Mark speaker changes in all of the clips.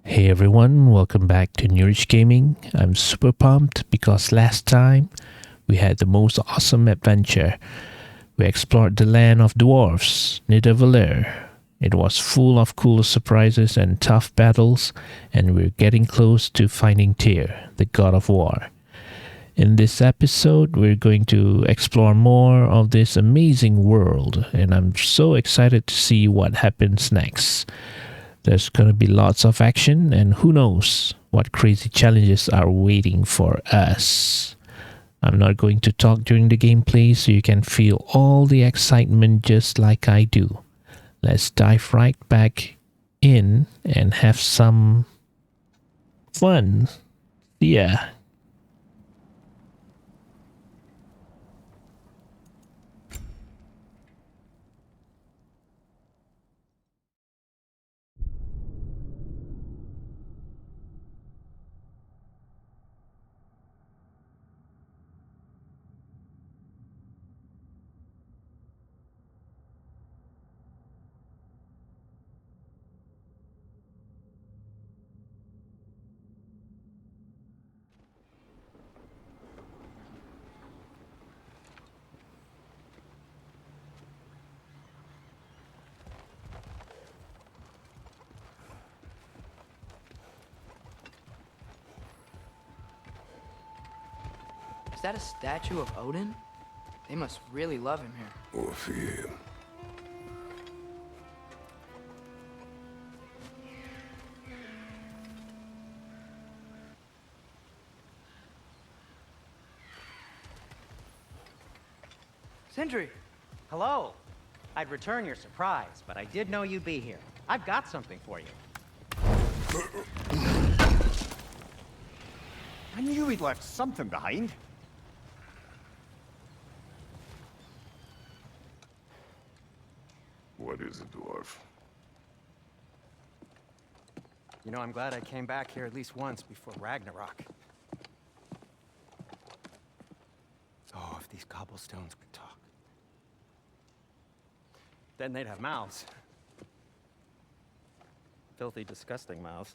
Speaker 1: Hey everyone, welcome back to NewRich Gaming. I'm super pumped because last time we had the most awesome adventure. We explored the land of dwarves, Nidavellir. It was full of cool surprises and tough battles, and we're getting close to finding Tyr, the God of War. In this episode, we're going to explore more of this amazing world, and I'm so excited to see what happens next. There's going to be lots of action, and who knows what crazy challenges are waiting for us. I'm not going to talk during the gameplay so you can feel all the excitement just like I do. Let's dive right back in and have some fun. Yeah.
Speaker 2: Is that a statue of Odin? They must really love him here.
Speaker 3: Or for you.
Speaker 2: Sindri!
Speaker 4: Hello. I'd return your surprise, but I did know you'd be here. I've got something for you.
Speaker 5: I knew he'd left something behind.
Speaker 3: What is a dwarf?
Speaker 4: You know, I'm glad I came back here at least once before Ragnarok. Oh, if these cobblestones could talk. Then they'd have mouths. Filthy, disgusting mouths.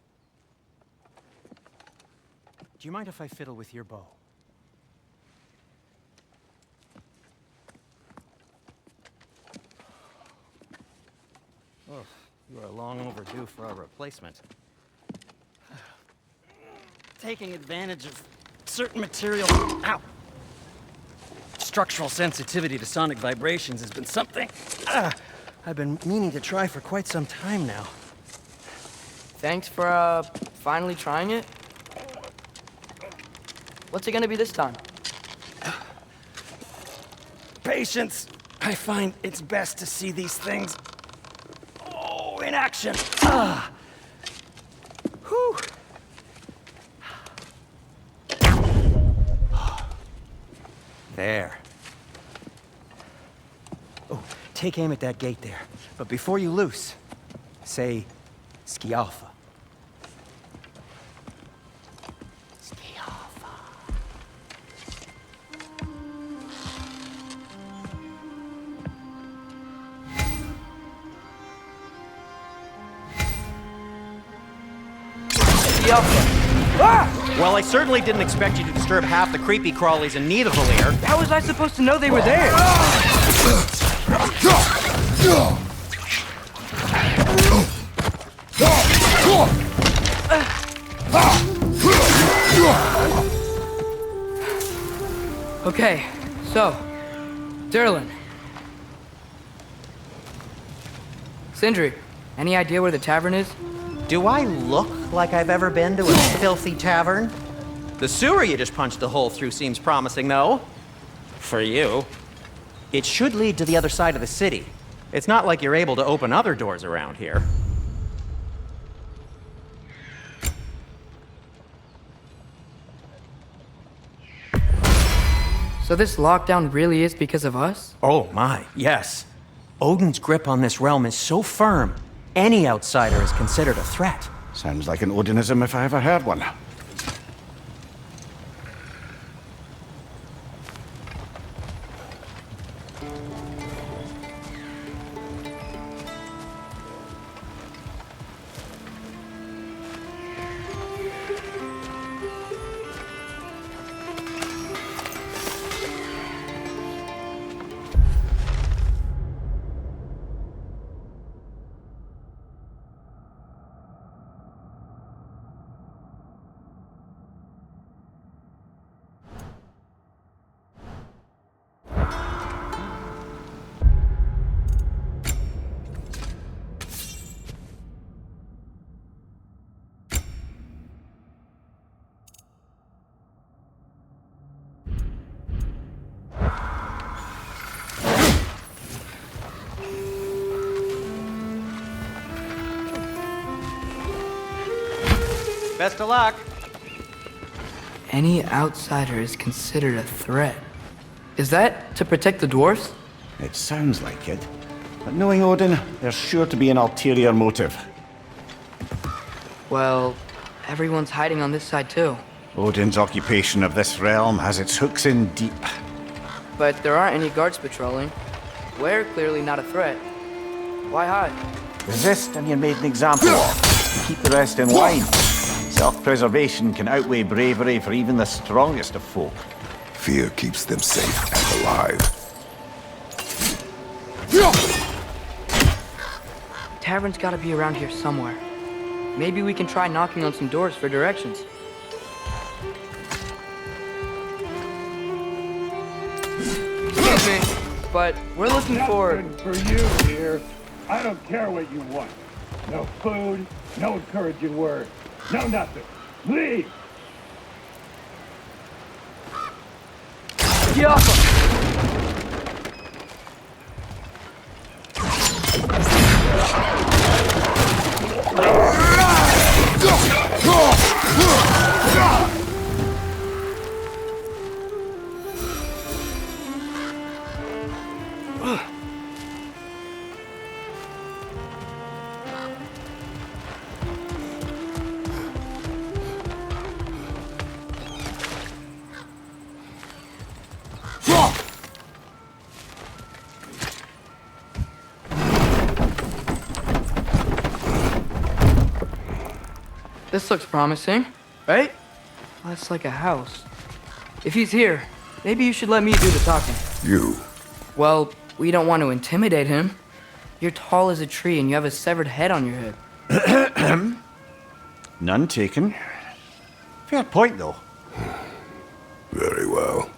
Speaker 4: Do you mind if I fiddle with your bow? Oh, you are long overdue for a replacement. Taking advantage of certain material. Ow! Structural sensitivity to sonic vibrations has been something I've been meaning to try for quite some time now.
Speaker 2: Thanks for, finally trying it. What's it gonna be this time?
Speaker 4: Patience. I find it's best to see these things in action. Whew. There. Oh, take aim at that gate there. But before you loose, say Skialfa. Skialfa. Well, I certainly didn't expect you to disturb half the creepy crawlies in Nidavellir.
Speaker 2: How was I supposed to know they were there? Okay, so, Durlin. Sindri, any idea where the tavern is?
Speaker 4: Do I look like I've ever been to a filthy tavern? The sewer you just punched a hole through seems promising, though. For you. It should lead to the other side of the city. It's not like you're able to open other doors around here.
Speaker 2: So this lockdown really is because of us?
Speaker 4: Oh my, yes. Odin's grip on this realm is so firm, any outsider is considered a threat.
Speaker 5: Sounds like an Odinism if I ever heard one.
Speaker 4: Best of luck.
Speaker 2: Any outsider is considered a threat. Is that to protect the dwarves?
Speaker 5: It sounds like it. But knowing Odin, there's sure to be an ulterior motive.
Speaker 2: Well, everyone's hiding on this side too.
Speaker 5: Odin's occupation of this realm has its hooks in deep.
Speaker 2: But there aren't any guards patrolling. We're clearly not a threat. Why hide?
Speaker 5: Resist and you're made an example of. Keep the rest in line. Self-preservation can outweigh bravery for even the strongest of folk.
Speaker 3: Fear keeps them safe and alive.
Speaker 2: Tavern's gotta be around here somewhere. Maybe we can try knocking on some doors for directions. Excuse me, but we're looking for...
Speaker 6: Nothing for you here. I don't care what you want. No food, no encouraging words, no nothing. Leave!
Speaker 2: Get off him! This looks promising, right? Well, that's like a house. If he's here, maybe you should let me do the talking.
Speaker 3: You.
Speaker 2: Well, we don't want to intimidate him. You're tall as a tree and you have a severed head on your head.
Speaker 5: None taken. Fair point, though.
Speaker 3: Very well.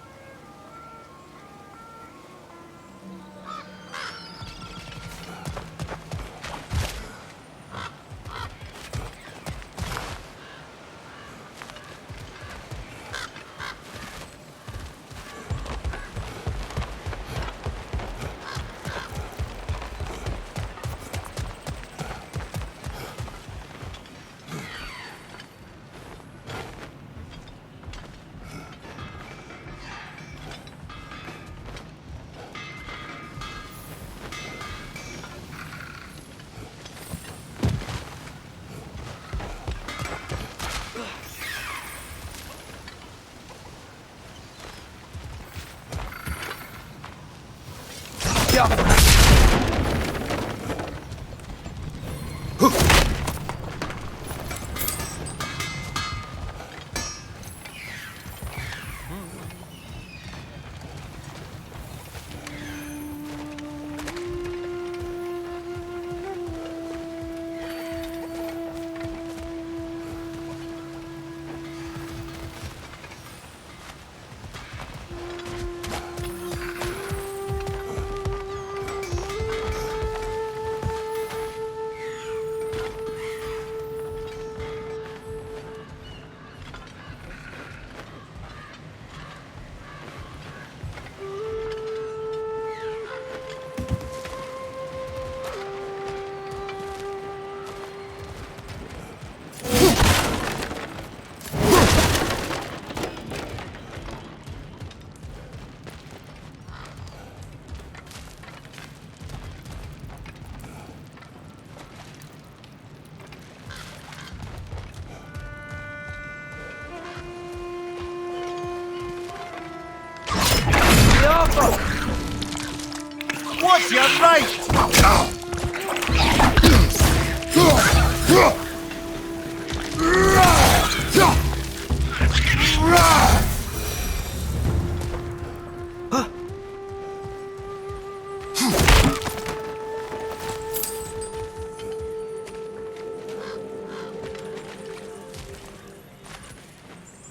Speaker 5: What's your right?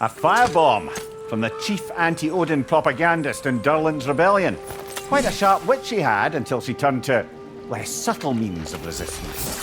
Speaker 5: A firebomb from the chief anti-Odin propagandist in Durlin's rebellion. Quite a sharp wit she had until she turned to less subtle means of resistance.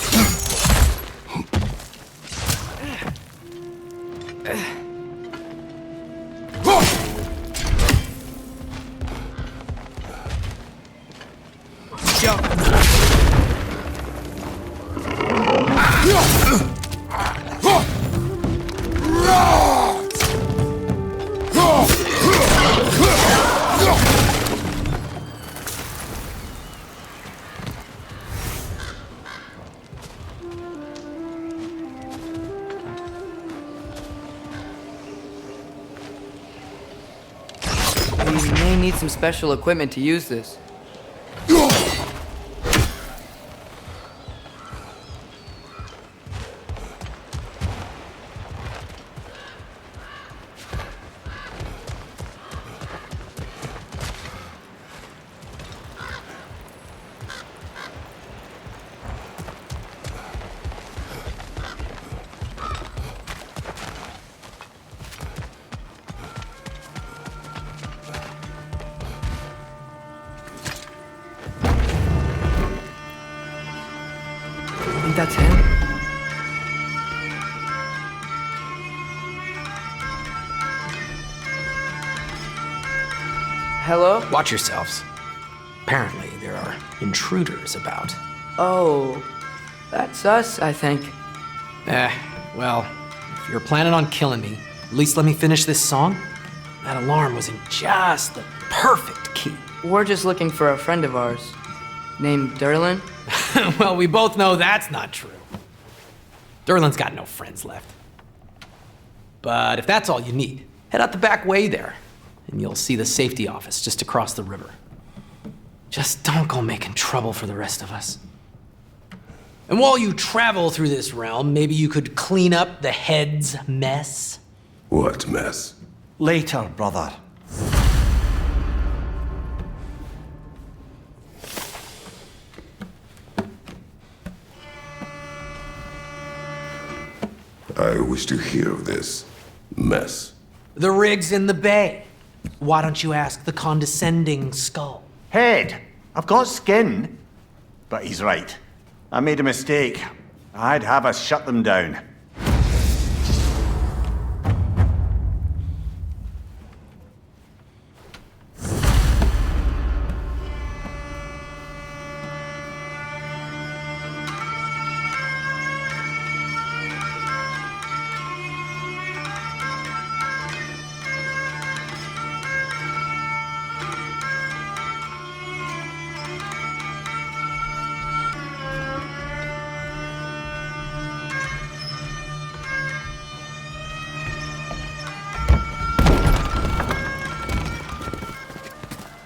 Speaker 2: need some special equipment to use this. Think that's him? Hello?
Speaker 7: Watch yourselves. Apparently, there are intruders about.
Speaker 2: Oh, that's us, I think.
Speaker 7: Well, if you're planning on killing me, at least let me finish this song. That alarm was in just the perfect key.
Speaker 2: We're just looking for a friend of ours named Derlin.
Speaker 7: Well, we both know that's not true. Derlin's got no friends left. But if that's all you need, head out the back way there, and you'll see the safety office just across the river. Just don't go making trouble for the rest of us. And while you travel through this realm, maybe you could clean up the head's mess.
Speaker 3: What mess?
Speaker 5: Later, brother.
Speaker 3: I wish to hear of this mess.
Speaker 7: The rig's in the bay. Why don't you ask the condescending skull?
Speaker 5: Head, I've got skin. But he's right. I made a mistake. I'd have us shut them down.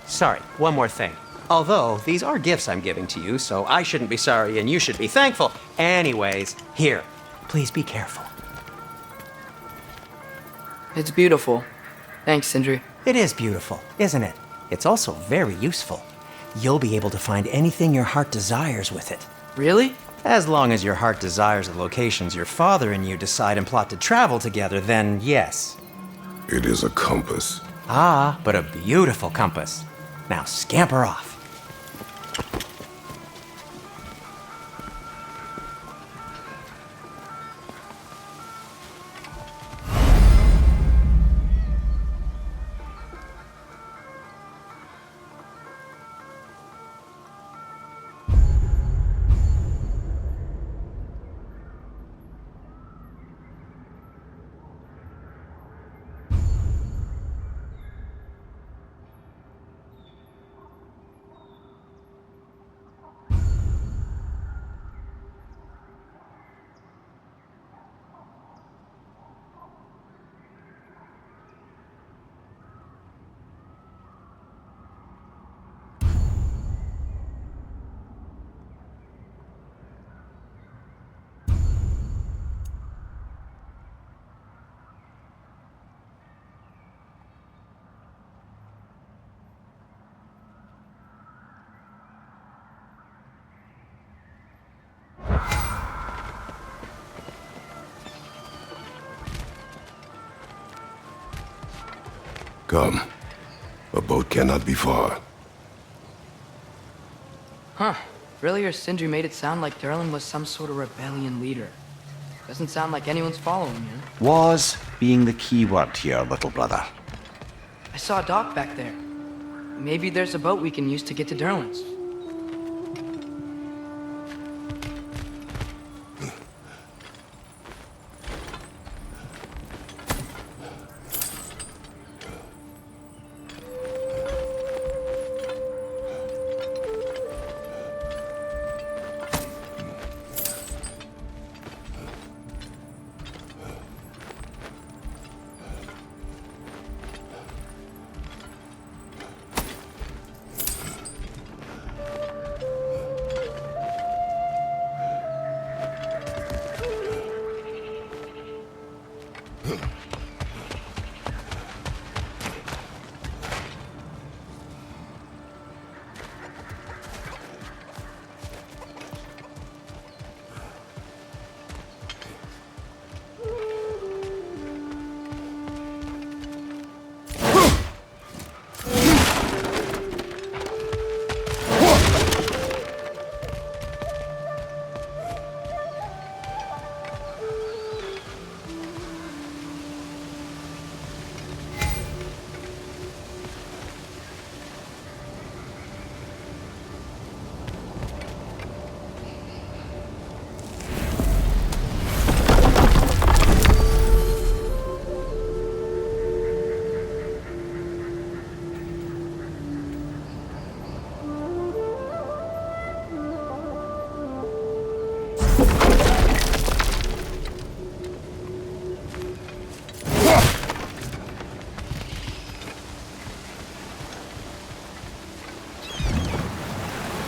Speaker 4: Sorry, one more thing. Although, these are gifts I'm giving to you, so I shouldn't be sorry and you should be thankful. Anyways, here, please be careful.
Speaker 2: It's beautiful. Thanks, Sindri.
Speaker 4: It is beautiful, isn't it? It's also very useful. You'll be able to find anything your heart desires with it.
Speaker 2: Really?
Speaker 4: As long as your heart desires the locations your father and you decide and plot to travel together, then yes.
Speaker 3: It is a compass.
Speaker 4: Ah, but a beautiful compass. Now scamper off.
Speaker 3: Come. A boat cannot be far.
Speaker 2: Huh. Earlier, Sindri made it sound like Derlin was some sort of rebellion leader. Doesn't sound like anyone's following him.
Speaker 5: Was being the key word here, little brother.
Speaker 2: I saw a dock back there. Maybe there's a boat we can use to get to Derlin's.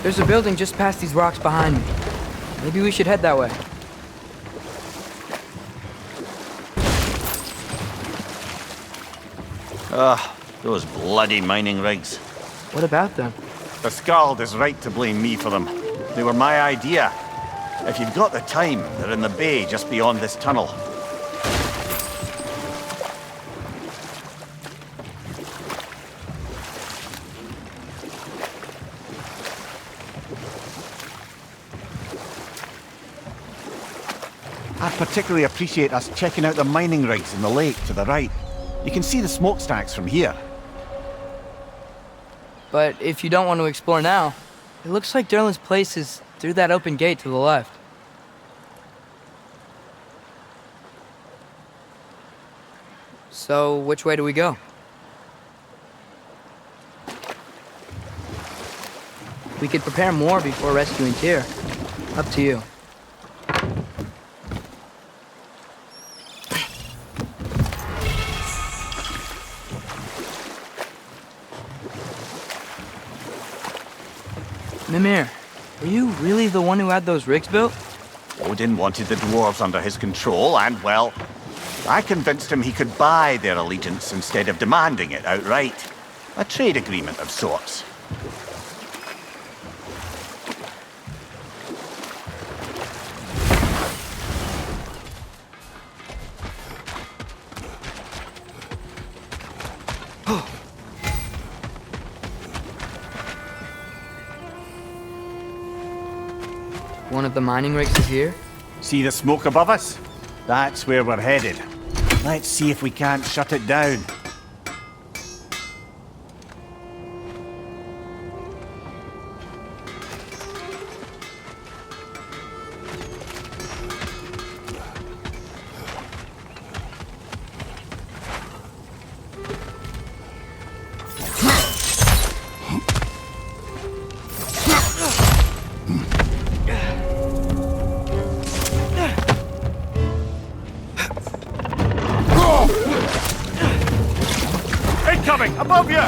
Speaker 2: There's a building just past these rocks behind me. Maybe we should head that way.
Speaker 5: Those bloody mining rigs.
Speaker 2: What about them?
Speaker 5: The Skald is right to blame me for them. They were my idea. If you've got the time, they're in the bay just beyond this tunnel. I particularly appreciate us checking out the mining rigs in the lake to the right. You can see the smokestacks from here.
Speaker 2: But if you don't want to explore now, it looks like Durlin's place is through that open gate to the left. So, which way do we go? We could prepare more before rescuing Tyr. Up to you. Mimir, are you really the one who had those rigs built?
Speaker 5: Odin wanted the dwarves under his control, and, well, I convinced him he could buy their allegiance instead of demanding it outright. A trade agreement of sorts.
Speaker 2: One of the mining rigs is here?
Speaker 5: See the smoke above us? That's where we're headed. Let's see if we can't shut it down. Incoming! Above you!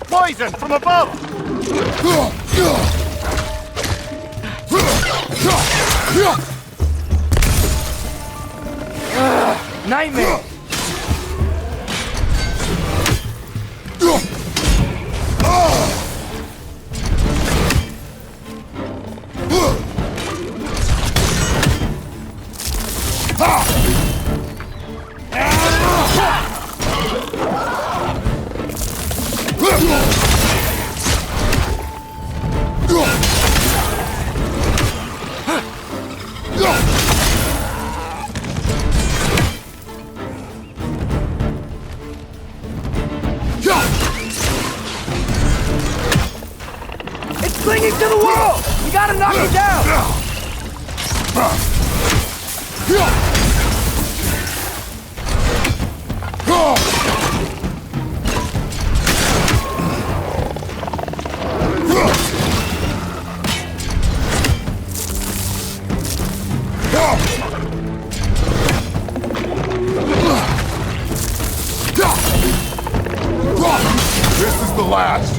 Speaker 5: Poison from above!
Speaker 2: Nightmare! It's clinging to the wall! You gotta knock it down!
Speaker 3: This is the last.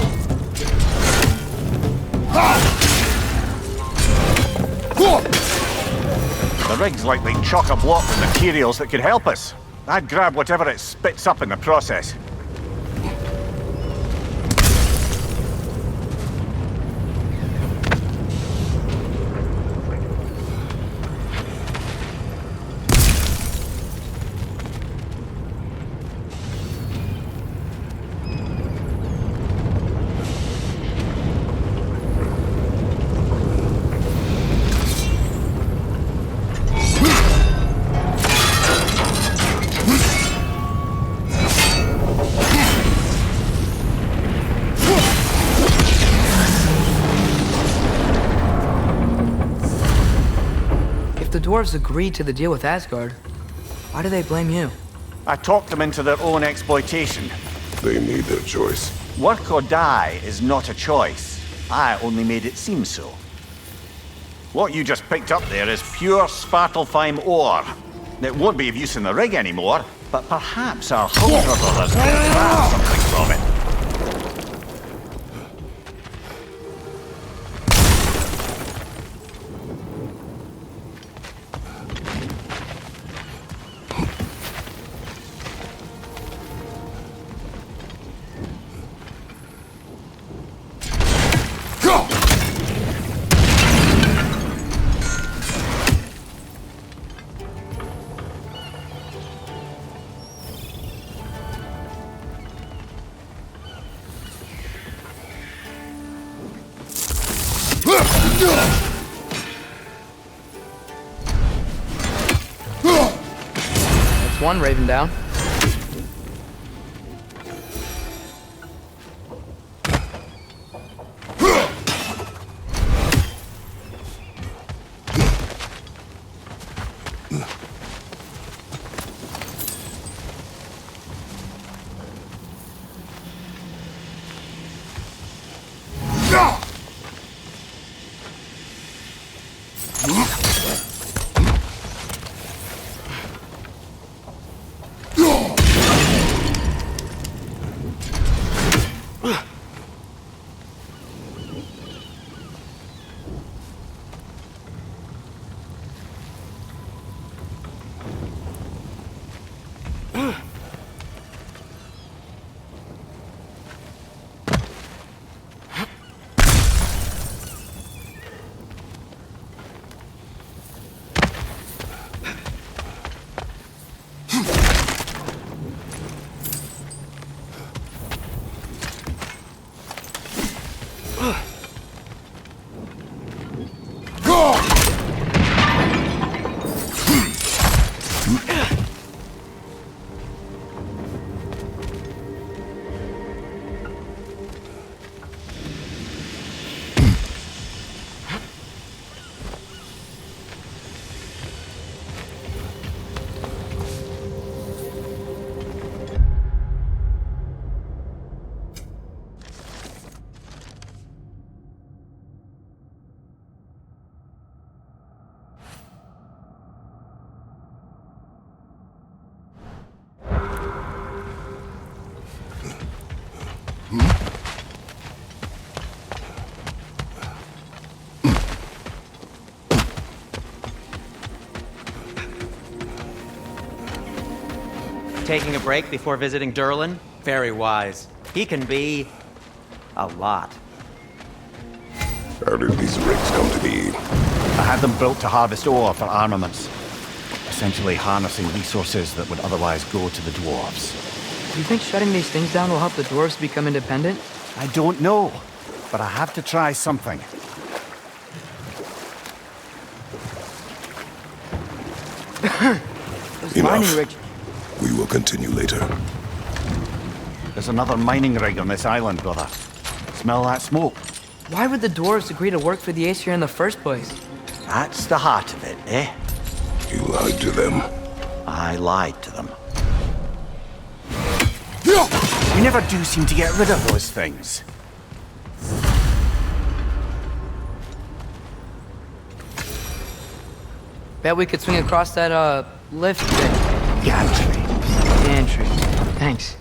Speaker 5: The rig's likely chock-a-block with materials that could help us. I'd grab whatever it spits up in the process.
Speaker 2: The dwarves agreed to the deal with Asgard. Why do they blame you?
Speaker 5: I talked them into their own exploitation.
Speaker 3: They made their choice.
Speaker 5: Work or die is not a choice. I only made it seem so. What you just picked up there is pure Svartalfheim ore. It won't be of use in the rig anymore, but perhaps our Hunter brothers can grab something from it.
Speaker 2: That's one raven down.
Speaker 4: Taking a break before visiting Durlin? Very wise. He can be a lot.
Speaker 3: How did these rigs come to be?
Speaker 5: I had them built to harvest ore for armaments. Essentially harnessing resources that would otherwise go to the dwarves.
Speaker 2: Do you think shutting these things down will help the dwarves become independent?
Speaker 5: I don't know, but I have to try something.
Speaker 2: Those mining rigs.
Speaker 3: We will continue later.
Speaker 5: There's another mining rig on this island, brother. Smell that smoke?
Speaker 2: Why would the dwarves agree to work for the Aesir in the first place?
Speaker 5: That's the heart of it, eh?
Speaker 3: You lied to them.
Speaker 5: I lied to them. You never do seem to get rid of those things.
Speaker 2: Bet we could swing across that, lift thing.
Speaker 5: Gantry.
Speaker 2: Gantry. Thanks.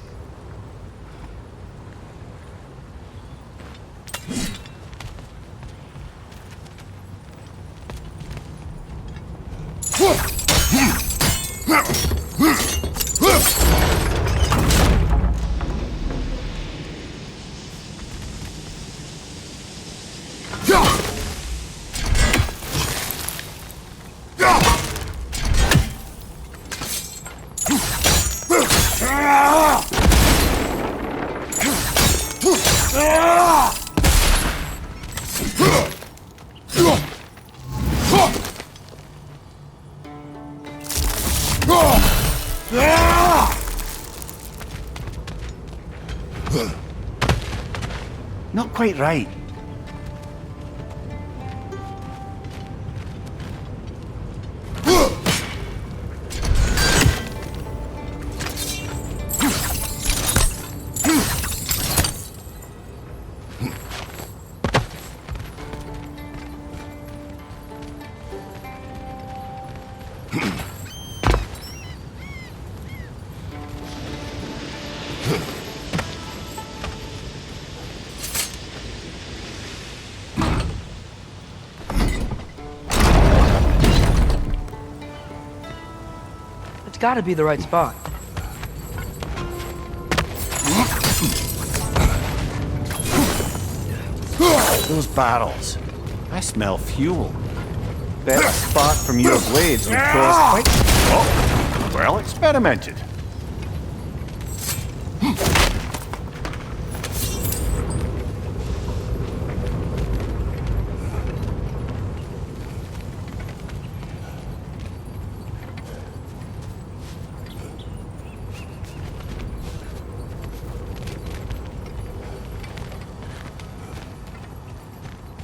Speaker 5: Not quite right.
Speaker 2: It's gotta be the right spot.
Speaker 5: Those barrels. I smell fuel. That spark from your blades would cause quite... Oh, well experimented.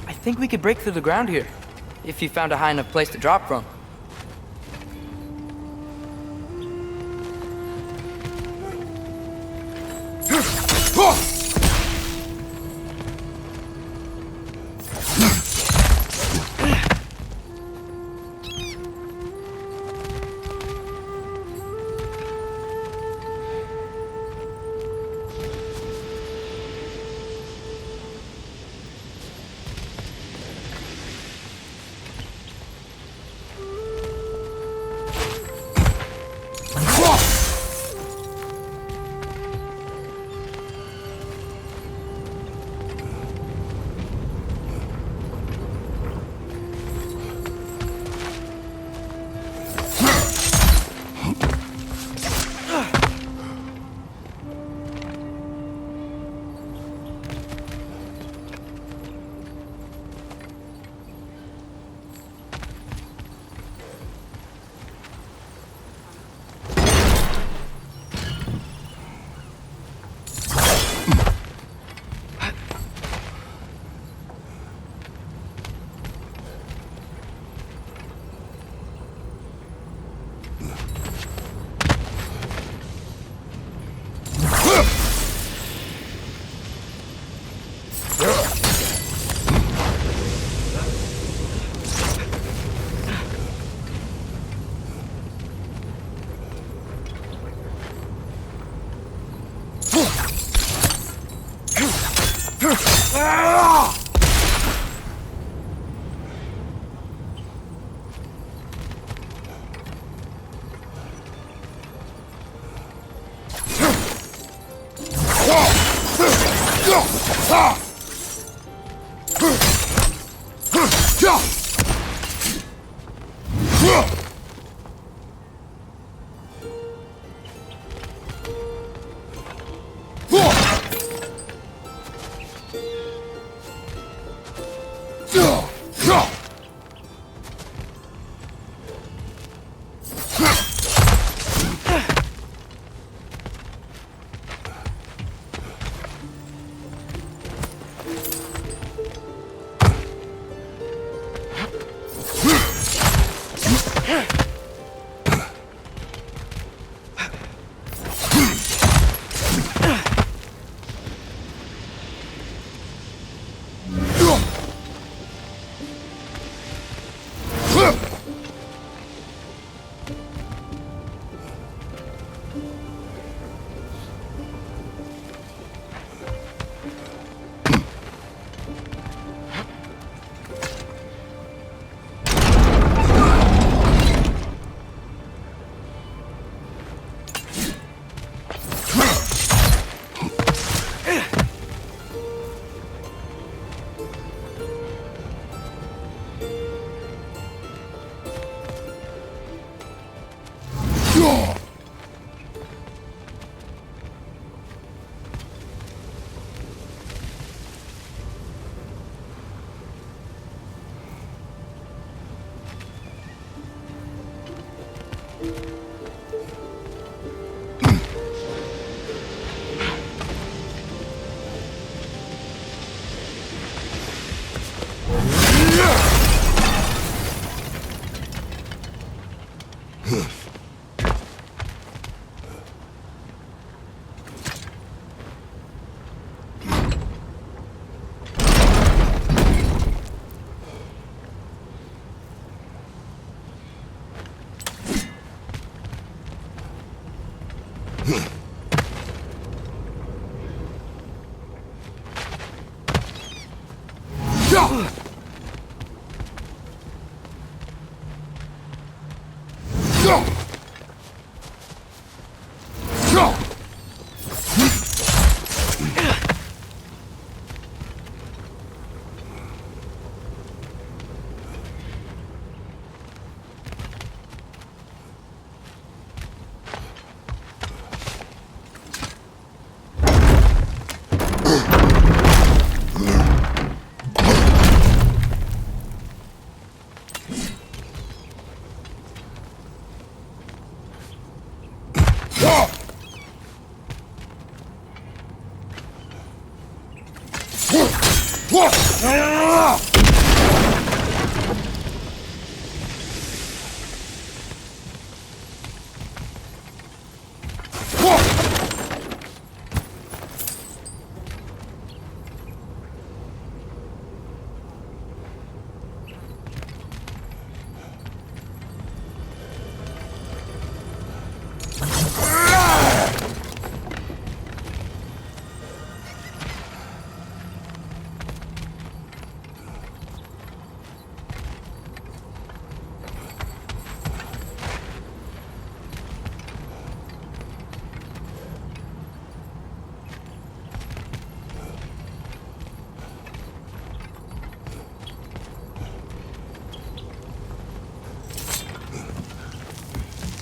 Speaker 2: I think we could break through the ground here, if you found a high enough place to drop from.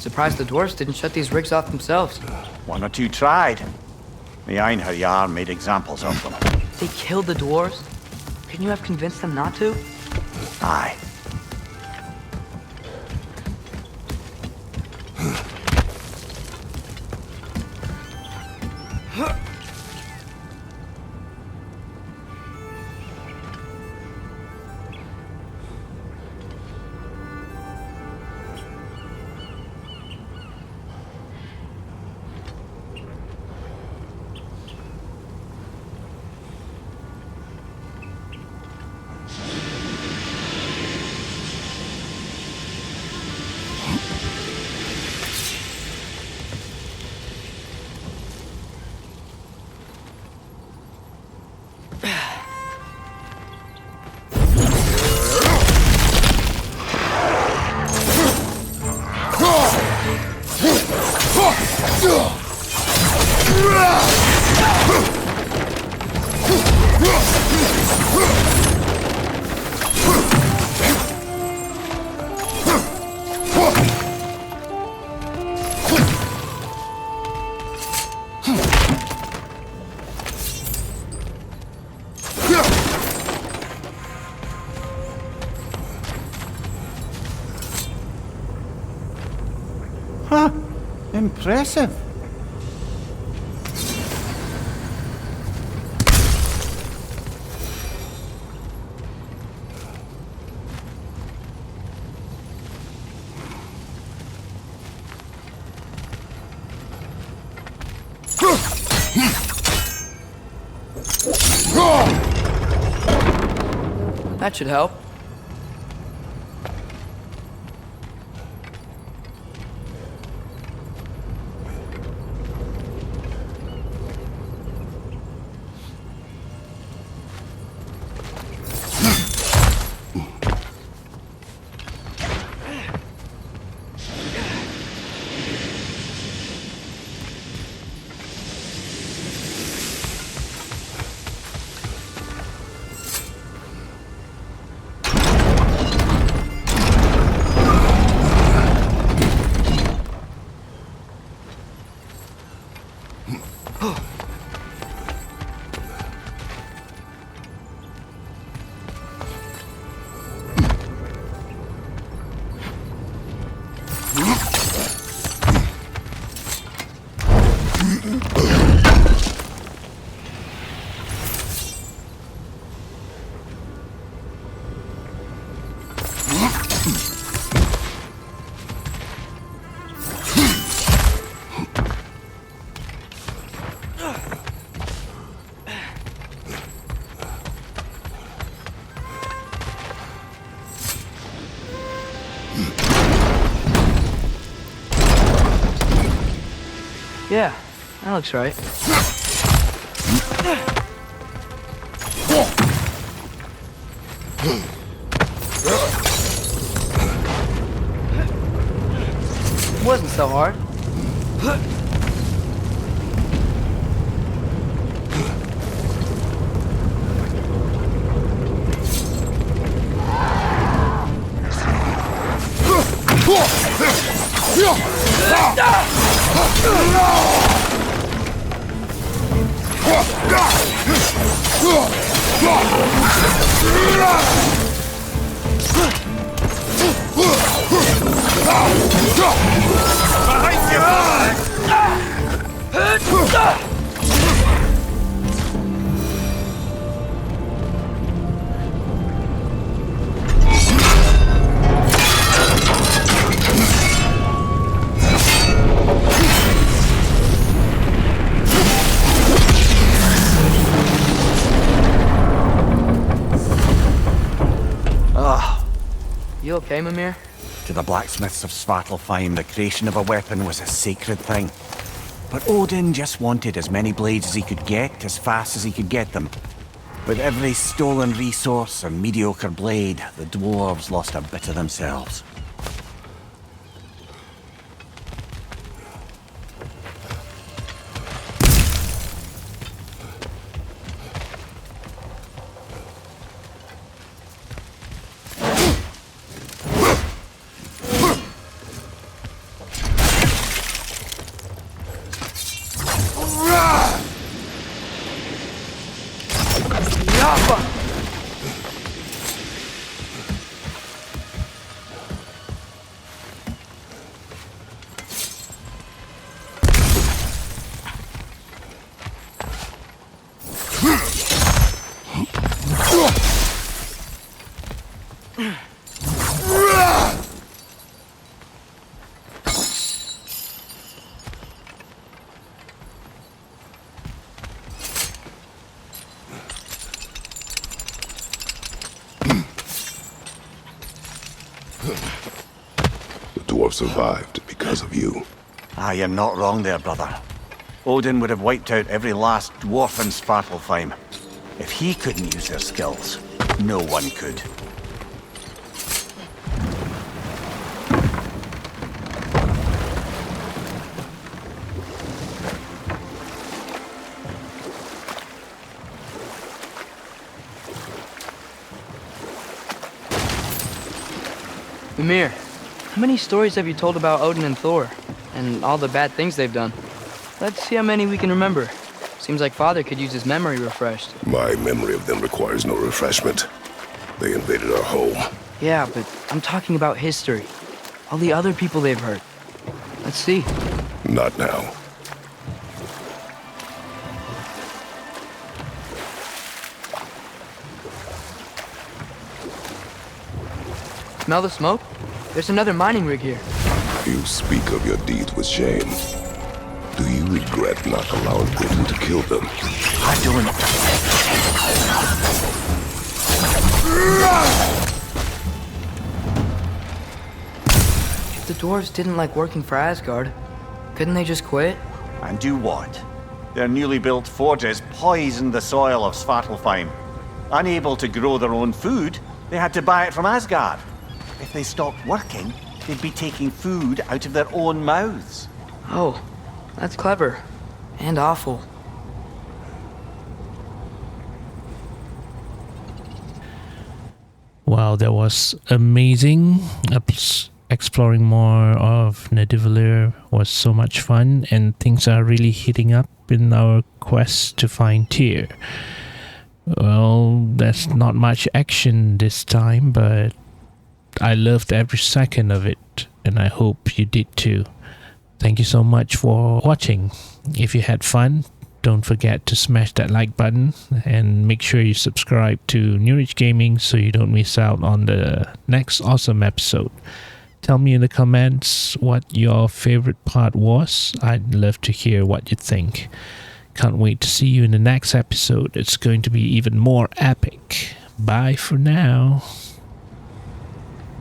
Speaker 2: Surprised the dwarves didn't shut these rigs off themselves.
Speaker 5: One or two tried. The Einherjar made examples of them.
Speaker 2: They killed the dwarves? Couldn't you have convinced them not to?
Speaker 5: Aye. Huh. Impressive.
Speaker 2: That should help. Yeah, that looks right. Wasn't so hard. You okay, Mimir?
Speaker 5: To the blacksmiths of Svartalfheim, the creation of a weapon was a sacred thing. But Odin just wanted as many blades as he could get, as fast as he could get them. With every stolen resource or mediocre blade, the dwarves lost a bit of themselves.
Speaker 3: The dwarf survived because of you.
Speaker 5: Ah, you're not wrong there, brother. Odin would have wiped out every last dwarf in Svartalfheim. If he couldn't use their skills, no one could.
Speaker 2: Mimir, how many stories have you told about Odin and Thor? And all the bad things they've done? Let's see how many we can remember. Seems like Father could use his memory refreshed.
Speaker 3: My memory of them requires no refreshment. They invaded our home.
Speaker 2: Yeah, but I'm talking about history. All the other people they've hurt. Let's see.
Speaker 3: Not now.
Speaker 2: Smell the smoke? There's another mining rig here.
Speaker 3: You speak of your deeds with shame. Do you regret not allowing Odin to kill them?
Speaker 5: I don't.
Speaker 2: If the dwarves didn't like working for Asgard, couldn't they just quit?
Speaker 5: And do what? Their newly built forges poisoned the soil of Svartalfheim. Unable to grow their own food, they had to buy it from Asgard. If they stopped working, they'd be taking food out of their own mouths.
Speaker 2: Oh, that's clever. And awful.
Speaker 1: Wow, that was amazing. Exploring more of Nidavellir was so much fun, and things are really heating up in our quest to find Tyr. Well, there's not much action this time, but I loved every second of it, and I hope you did too. Thank you so much for watching. If you had fun, don't forget to smash that like button and make sure you subscribe to NewRich Gaming so you don't miss out on the next awesome episode. Tell me in the comments what your favorite part was. I'd love to hear what you think. Can't wait to see you in the next episode. It's going to be even more epic. Bye for now.